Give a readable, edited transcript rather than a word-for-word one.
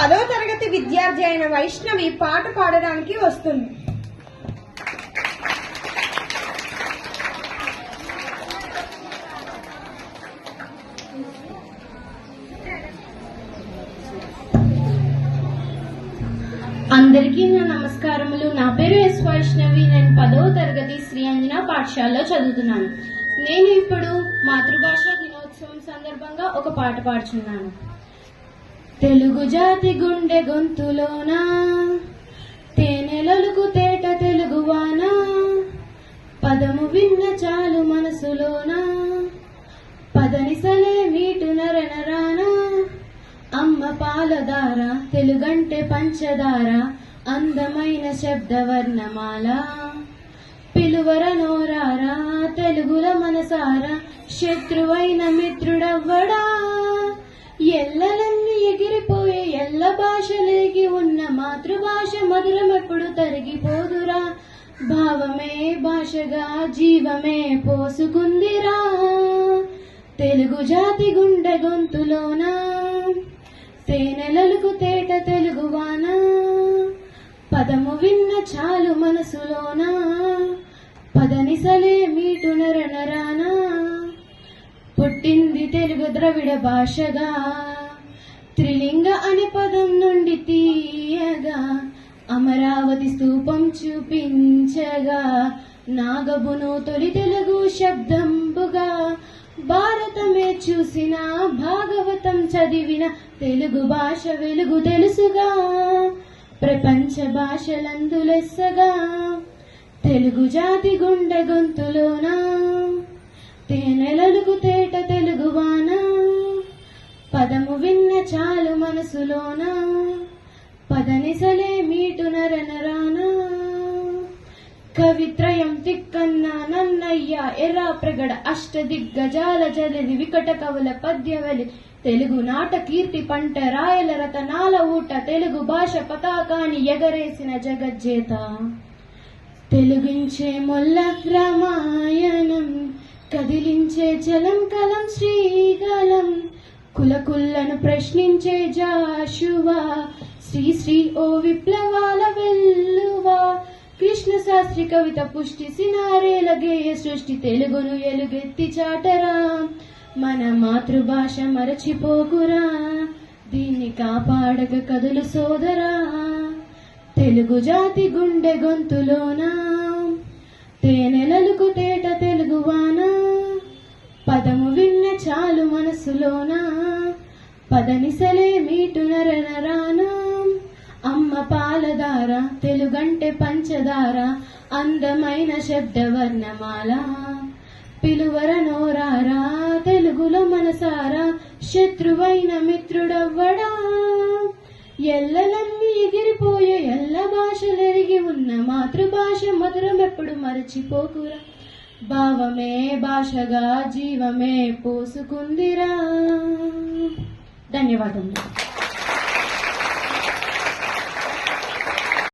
10వ తరగతి విద్యార్థి అయిన వైష్ణవి పాట పాడడానికి వస్తుంది. అందరికీ నా నమస్కారములు. నా పేరు ఎస్ వైష్ణవి. నేను 10వ తరగతి శ్రీ అంజనా పాఠశాలలో చదువుతున్నాను. నేను ఇప్పుడు మాతృభాష దినోత్సవం సందర్భంగా ఒక పాట పాడుచున్నాను. తెలుగు జాతి గుండె గొంతులోన తేనెలలుగు తేట తెలుగువాన, పదము విన్న చాలు మనసులోన పదనిసలే మీటు నరనరాన, అమ్మ పాలదార తెలుగంటే పంచదార, అందమైన శబ్దవర్ణమాల పిలువర నోరారా తెలుగుల మనసార, శత్రువైన మిత్రుడవ్వడా ఎల్లలన్నీ ఎగిరిపోయే ఎల్ల భాషలేగి ఉన్న మాతృభాష మధురమెప్పుడు తరిగిపోదురా, భావమే భాషగా జీవమే పోసుకుందిరా, తెలుగు జాతి గుండె గొంతులోన తేనెలలుగు తేట తెలుగువాన, పదము విన్న చాలు మనసులోన పదనిసలే మీటు నరనరాన, పుట్టింది తెలుగు ద్రవిడ భాషగా త్రిలింగ అనే పదం నుండి తీయగా, అమరావతి స్తూపం చూపించగా నాగబును తొలి తెలుగు శబ్దంబుగా, భారతమే చూసిన భాగవతం చదివిన తెలుగు భాష వెలుగు తెలుసుగా, ప్రపంచ భాషలందు లెస్సగా తెలుగు జాతి గుండె గొంతులోన తేనెలలుగు తేట తెలుగువాన, పదము విన్న చాలు మనసులోన పదనిసలే మీటు నరనరాన, కవిత్రయం తిక్కన్న నన్నయ్య ఎర్రా ప్రగడ అష్ట దిగ్గజాల జలది వికట కవుల పద్యవలి, తెలుగు నాట కీర్తి పంట రాయల రతనాల ఊట, తెలుగు భాష పతాకాన్ని ఎగరేసిన జగజ్జేత, తెలుగించే మొల్ల రామాయణం కదిలించే చలం కలం శ్రీగలం, కులకుల్లను ప్రశ్నించే జాషువా శ్రీ శ్రీ ఓ విప్లవాల వెల్లువా, కృష్ణ శాస్త్రి కవిత పుష్టి సినారేల గేయ సృష్టి, తెలుగును ఎలుగెత్తి చాటరా మన మాతృభాష మరచిపోకురా, దీన్ని కాపాడక కదులు సోదరా, తెలుగు జాతి గుండె గొంతులోన తేనెలలుగు తేట తెలుగువాన, పదము విన్న చాలు మనసులోన పదనిసలే మీటు నరనరాన, అమ్మ పాలదార తెలుగంటే పంచదార, అందమైన శబ్దవర్ణమాల పిలువర నోరారా తెలుగులో మనసారా, శత్రువైన మిత్రుడవ్వడా ఎల్లలన్నీ ఎగిరిపోయే ఎల్ల భాషలెరిగి ఉన్న మాతృభాష మధురమెప్పుడు మరచిపోకురా, భావమే భాషగా జీవమే పోసుకుందిరా. ధన్యవాదములు.